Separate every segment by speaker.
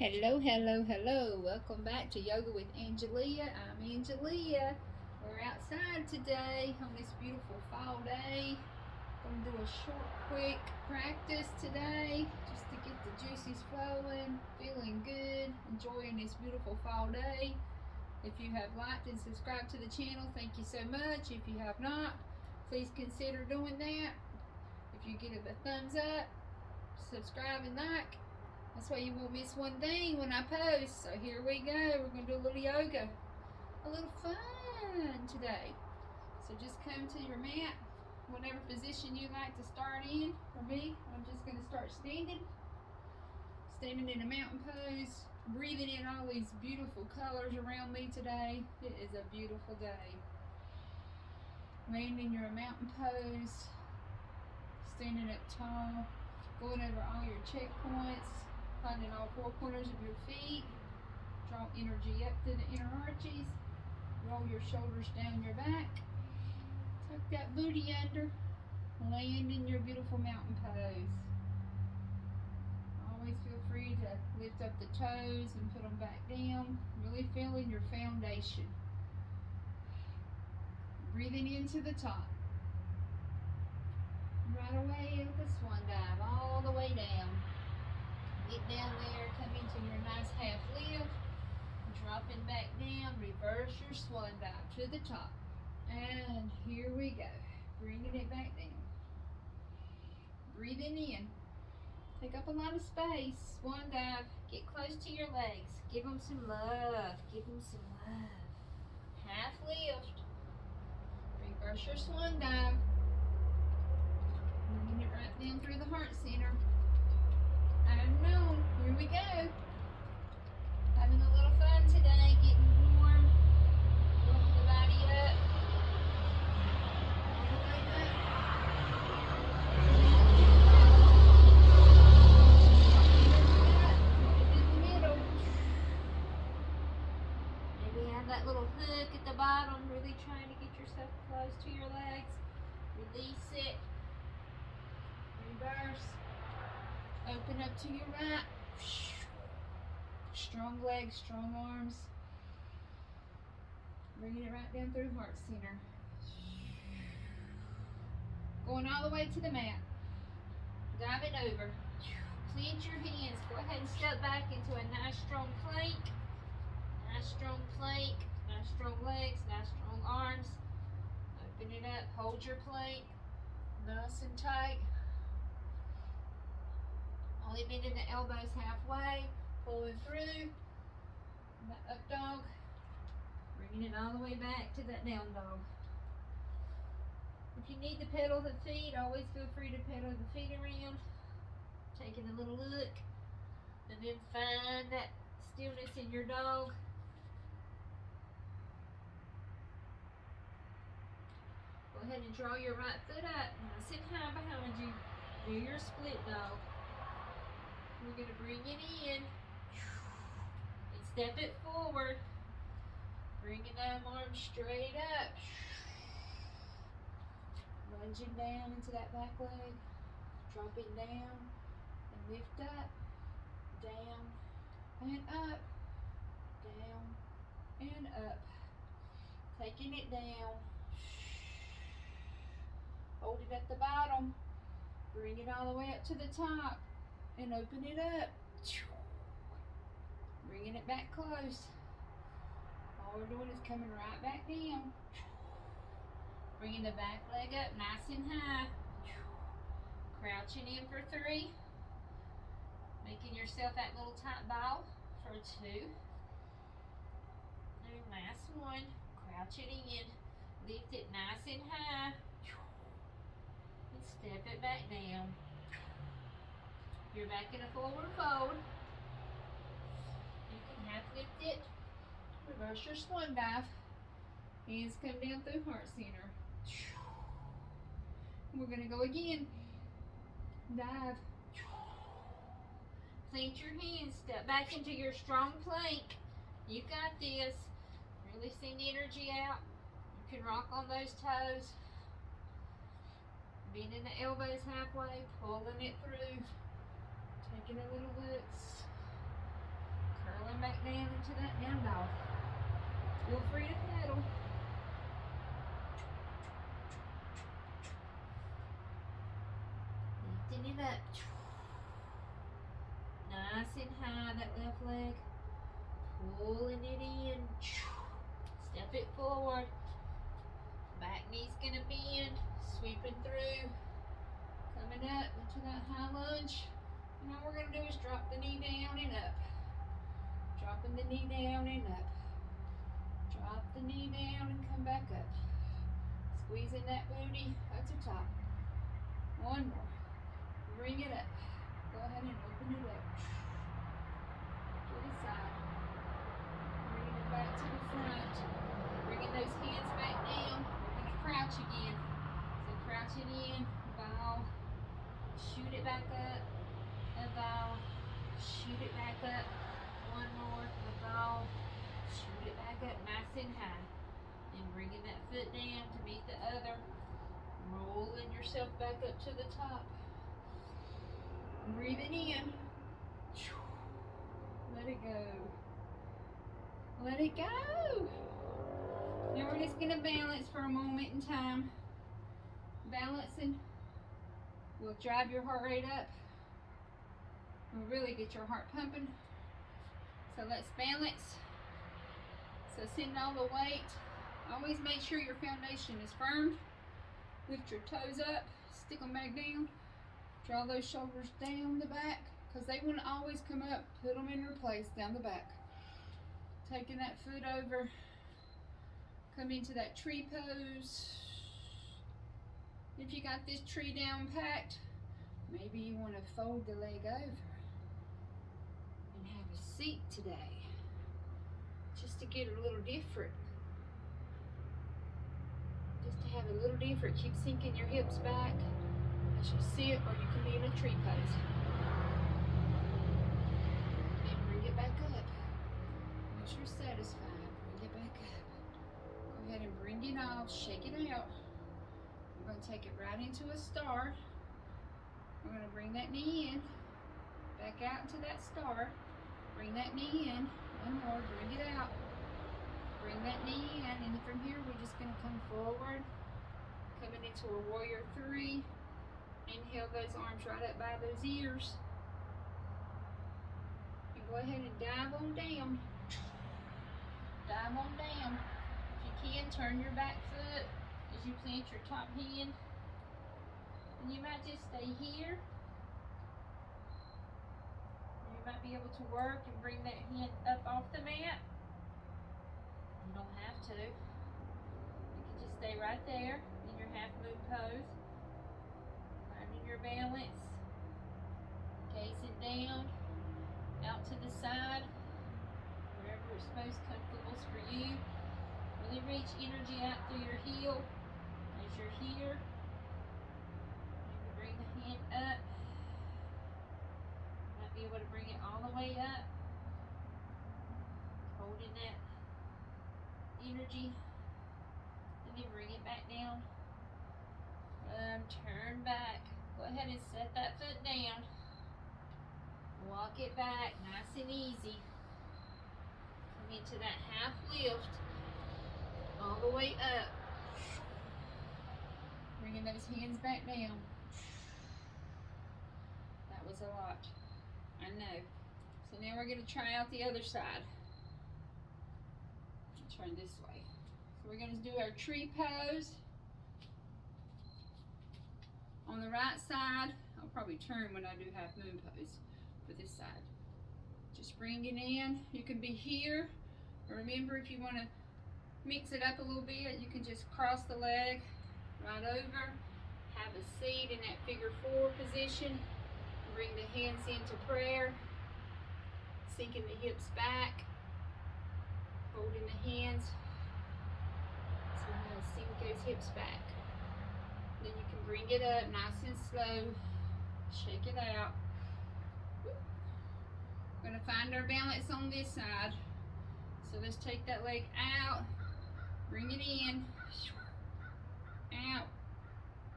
Speaker 1: Hello, hello, hello. Welcome back to Yoga with Angelia. I'm Angelia. We're outside today on this beautiful fall day. Going to do a short, quick practice today just to get the juices flowing, feeling good, enjoying this beautiful fall day. If you have liked and subscribed to the channel, thank you so much. If you have not, please consider doing that. If you give it a thumbs up, subscribe and like. That's why you won't miss one thing when I post. So here we go. We're going to do a little yoga. A little fun today. So just come to your mat, whatever position you like to start in. For me, I'm just going to start standing. Standing in a mountain pose. Breathing in all these beautiful colors around me today. It is a beautiful day. Landing your mountain pose. Standing up tall. Going over all your checkpoints. Finding all four corners of your feet. Draw energy up through the inner arches. Roll your shoulders down your back. Tuck that booty under. Land in your beautiful mountain pose. Always feel free to lift up the toes and put them back down. Really feeling your foundation. Breathing into the top. Right away with a swan dive all the way down. Get down there, come into your nice half lift, dropping back down, reverse your swan dive to the top. And here we go, bringing it back down. Breathing in, take up a lot of space, swan dive, get close to your legs, give them some love, give them some love. Half lift, reverse your swan dive, bringing it right down through the heart center. I know, here we go. Having a little fun today, getting warm, warming the body up. In the middle. Maybe have that little hook at the bottom, really trying to get yourself close to your legs. Release it. Reverse. Open up to your right. Strong legs, strong arms. Bringing it right down through heart center. Going all the way to the mat. Diving over. Plant your hands. Go ahead and step back into a nice strong plank. Nice strong plank. Nice strong legs. Nice strong arms. Open it up. Hold your plank. Nice and tight. Only bending the elbows halfway, pulling through, that up dog, bringing it all the way back to that down dog. If you need to pedal the feet, always feel free to pedal the feet around, taking a little look, and then find that stillness in your dog. Go ahead and draw your right foot up, nice and high behind you. Do your split dog. We're going to bring it in and step it forward. Bringing that arm straight up. Lunging down into that back leg. Dropping down and lift up. Down and up. Down and up. Taking it down. Hold it at the bottom. Bring it all the way up to the top. And open it up. Bringing it back close. All we're doing is coming right back down. Bringing the back leg up nice and high. Crouching in for 3. Making yourself that little tight ball for 2. And last one. Crouching in. Lift it nice and high. And step it back down. You're back in a forward fold. You can half lift it. Reverse your swan dive. Hands come down through heart center. We're going to go again. Dive. Plant your hands. Step back into your strong plank. You got this. Really send energy out. You can rock on those toes. Bending the elbows halfway. Pulling it through. Taking a little look. wild. Feel free to pedal. Lifting it up. Nice and high, that left leg. Pulling it in. Step it forward. Back knee's gonna bend. Sweeping through. Coming up into that high lunge. And all we're gonna do is drop the knee down and up. Dropping the knee down and up. Drop the knee down and come back up. Squeezing that booty up to top. One more. Bring it up. Go ahead and open it up. To the side. Bringing it back to the front. Bringing those hands back down. We're going to crouch again. So crouch it in. Bow. Shoot it back up. A bow. Shoot it back up. One more. A bow. Shoot it back up nice and high. And bringing that foot down to meet the other. Rolling yourself back up to the top. Breathing in. Let it go. Let it go. Now we're just going to balance for a moment in time. Balancing will drive your heart rate up. Will really get your heart pumping. So let's balance. So send all the weight. Always make sure your foundation is firm. Lift your toes up. Stick them back down. Draw those shoulders down the back, because they won't always come up. Put them in their place down the back. Taking that foot over. Come into that tree pose. If you got this tree down packed, maybe you want to fold the leg over and have a seat today. Just to get a little different. Just to have a little different. Keep sinking your hips back. As you sit, or you can be in a tree pose. And bring it back up. Once you're satisfied, bring it back up. Go ahead and bring it off, shake it out. We're going to take it right into a star. We're going to bring that knee in, back out into that star. Bring that knee in. One more, bring it out. Bring that knee in, and from here we're just going to come forward. Coming into a warrior three. Inhale those arms right up by those ears. And go ahead and dive on down. Dive on down. If you can, turn your back foot as you plant your top hand. And you might just stay here. You might be able to work and bring that hand up off the mat. You don't have to. You can just stay right there in your half moon pose. Your balance, gazing down, out to the side, wherever it's most comfortable for you. Really reach energy out through your heel as you're here. Maybe bring the hand up. Might be able to bring it all the way up, holding that energy, and then bring it back down. Turn back. Go ahead and set that foot down. Walk it back, nice and easy. Come into that half lift, all the way up. Bringing those hands back down. That was a lot, I know. So now we're going to try out the other side. Turn this way. So we're going to do our tree pose. On the right side, I'll probably turn when I do half moon pose for this side. Just bring it in. You can be here. Remember, if you want to mix it up a little bit, you can just cross the leg right over. Have a seat in that figure four position. Bring the hands into prayer. Sinking the hips back. Holding the hands. So we're going to sink those hips back. Then you can bring it up nice and slow. Shake it out. We're going to find our balance on this side. So let's take that leg out. Bring it in. Out.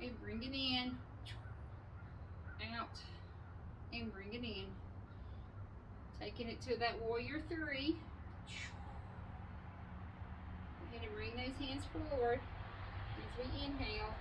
Speaker 1: And bring it in. Out. And bring it in. Taking it to that warrior three. bring those hands forward as we inhale.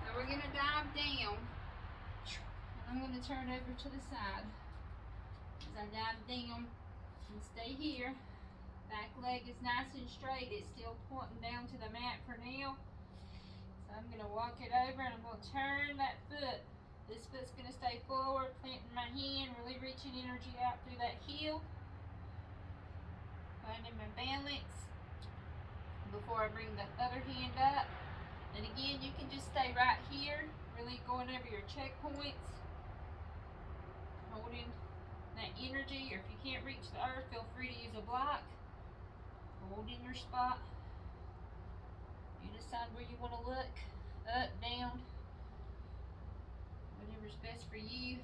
Speaker 1: Now we're going to dive down. And I'm going to turn over to the side. As I dive down and stay here. Back leg is nice and straight. It's still pointing down to the mat for now. So I'm going to walk it over and I'm going to turn that foot. This foot's going to stay forward, planting my hand, really reaching energy out through that heel. Finding my balance before I bring the other hand up. And again, you can just stay right here, really going over your checkpoints, holding that energy, or if you can't reach the earth, feel free to use a block. Hold in your spot. You decide where you want to look, up, down, whatever's best for you.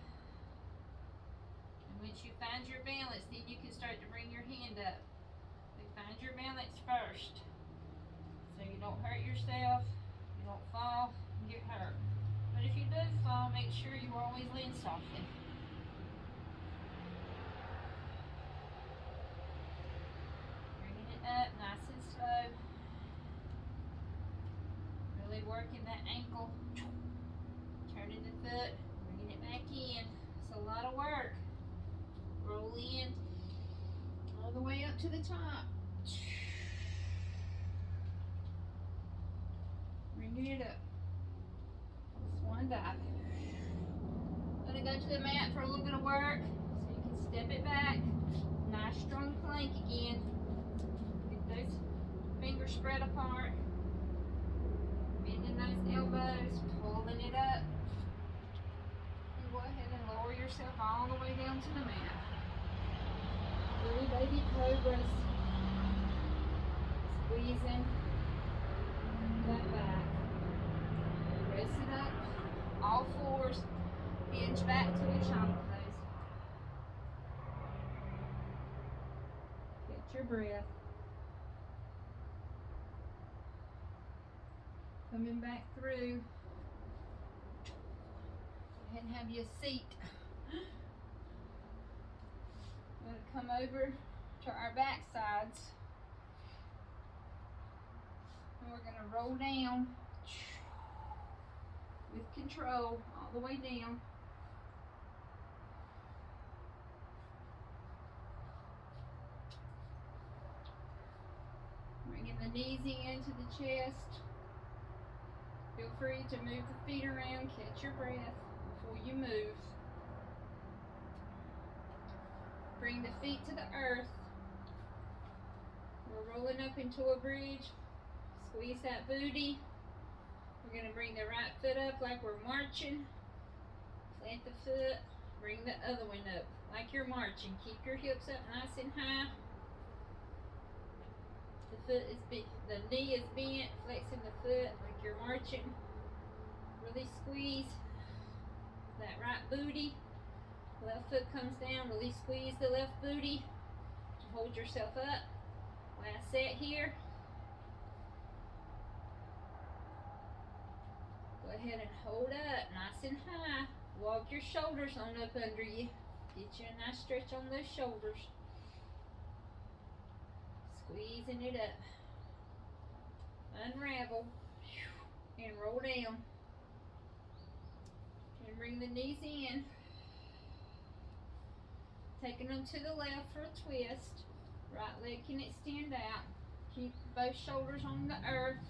Speaker 1: And once you find your balance, then you can start to bring your hand up. Find your balance first, so you don't hurt yourself, you don't fall and get hurt. But if you do fall, make sure you always land softly. Bringing it up nice and slow. Really working that ankle. Turning the foot, bringing it back in. It's a lot of work. Roll in all the way up to the top. Bring it up. Swan dive. I'm going to go to the mat for a little bit of work so you can step it back. Nice strong plank again. Get those fingers spread apart. Bending those elbows, pulling it up. And go ahead and lower yourself all the way down to the mat. Little baby cobras. Squeezing that back. Press it up. All fours. Hinge back to a child pose. Get your breath. Coming back through. Go ahead and have you a seat. We're going to come over to our back sides. And we're going to roll down with control all the way down. Bringing the knees into the chest. Feel free to move the feet around, catch your breath before you move. Bring the feet to the earth. We're rolling up into a bridge. Squeeze that booty. We're going to bring the right foot up like we're marching. Plant the foot. Bring the other one up like you're marching. Keep your hips up nice and high. The foot is the knee is bent, flexing the foot like you're marching. Really squeeze that right booty. Left foot comes down, really squeeze the left booty. Hold yourself up. Last set here. Go ahead and hold up nice and high. Walk your shoulders on up under you. Get you a nice stretch on those shoulders. Squeezing it up. Unravel. And roll down. And bring the knees in. Taking them to the left for a twist. Right leg can extend out. Keep both shoulders on the earth.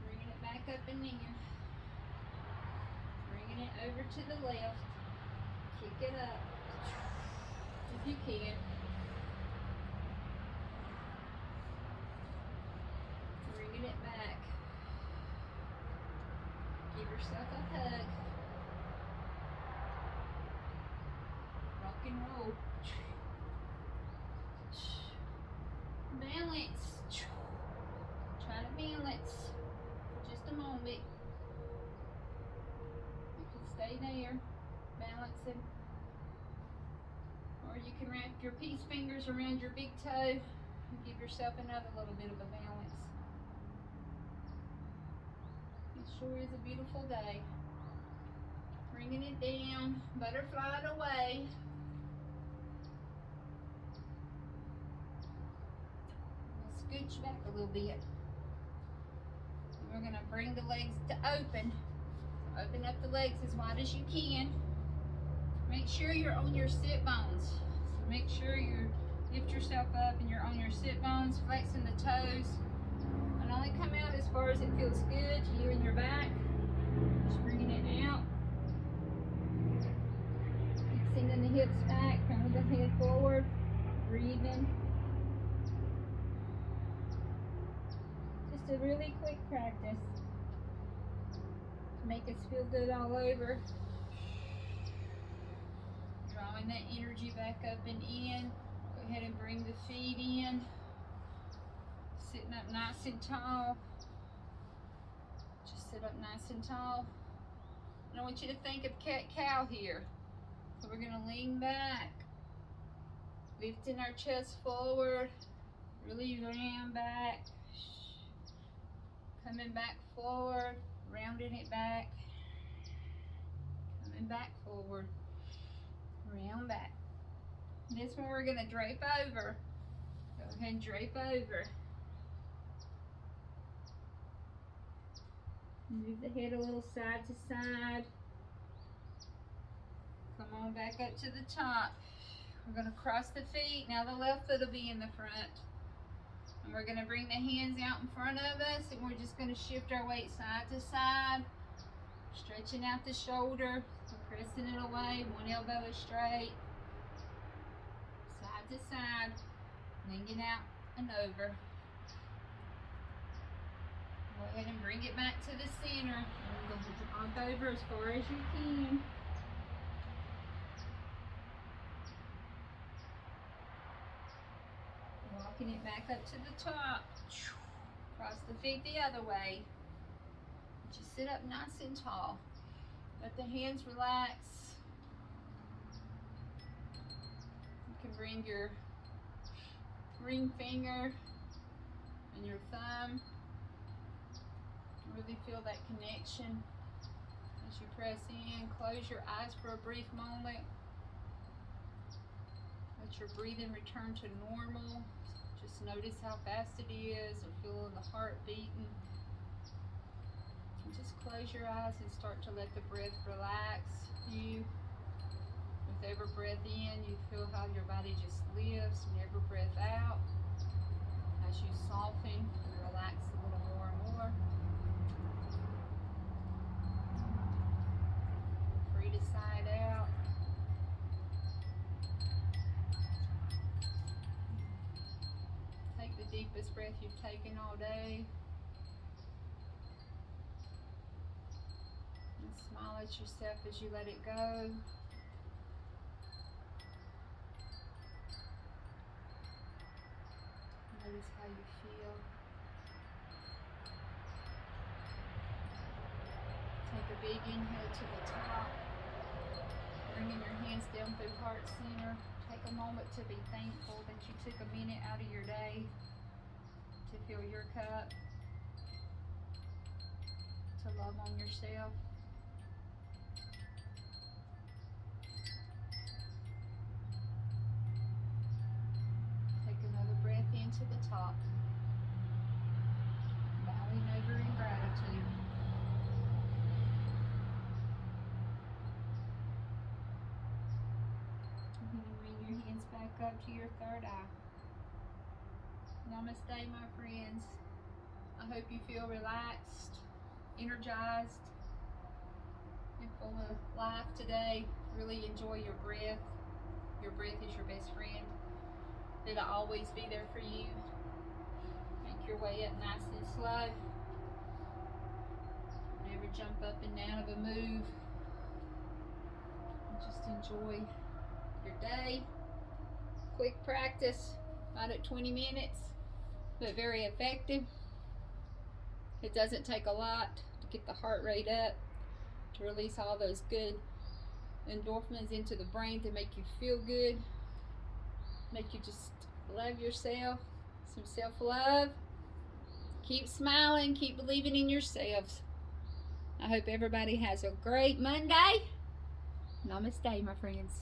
Speaker 1: Bringing it back up and in. Bringing it over to the left. Kick it up. If you can. Bringing it back. Give yourself a hug. Rock and roll. Balance. Try to balance for just a moment. You can stay there, balancing. Or you can wrap your peace fingers around your big toe and give yourself another little bit of a balance. It sure is a beautiful day. Bringing it down, butterfly it away. scooch back a little bit. And we're going to bring the legs to open. So open up the legs as wide as you can. Make sure you're on your sit bones. So make sure you lift yourself up and you're on your sit bones, flexing the toes. And only come out as far as it feels good to you and your back. Just bringing it out. Extending the hips back, turning the head forward, breathing. Just a really quick practice to make us feel good all over. Drawing that energy back up and in. Go ahead and bring the feet in. Sitting up nice and tall. Just sit up nice and tall. And I want you to think of cat-cow here. So we're going to lean back. Lifting our chest forward. Really round back. Coming back forward. Rounding it back. Coming back forward. Round back. This one we're going to drape over. Go ahead and drape over. Move the head a little side to side. Come on back up to the top. We're going to cross the feet. Now the left foot will be in the front. And we're going to bring the hands out in front of us, and we're just going to shift our weight side to side. Stretching out the shoulder. We're pressing it away. One elbow is straight. Side to side. Leaning out and over. Go ahead and bring it back to the center. And we're going to jog over as far as you can. Walking it back up to the top. Cross the feet the other way. Just sit up nice and tall. Let the hands relax. You can bring your ring finger and your thumb. Really feel that connection as you press in. Close your eyes for a brief moment. Let your breathing return to normal. Just notice how fast it is, or feeling the heart beating. And just close your eyes and start to let the breath relax you. With every breath in, you feel how your body just lifts, and every breath out, as you soften and relax a little more and more. Free to side out. Take the deepest breath you've taken all day. And smile at yourself as you let it go. Notice how you feel. Take a big inhale to the top. Bringing your hands down through heart center. Take a moment to be thankful that you took a minute out of your day to fill your cup, to love on yourself. Take another breath into the top. Bowing over in gratitude. Bring your hands back up to your third eye. Namaste, my friends. I hope you feel relaxed, energized, and full of life today. Really enjoy your breath. Your breath is your best friend. It'll always be there for you. Make your way up nice and slow. Never jump up and down of a move. Just enjoy your day. Quick practice, about at 20 minutes, but very effective. It doesn't take a lot to get the heart rate up, to release all those good endorphins into the brain to make you feel good, make you just love yourself, some self-love. Keep smiling, keep believing in yourselves. I hope everybody has a great Monday. Namaste, my friends.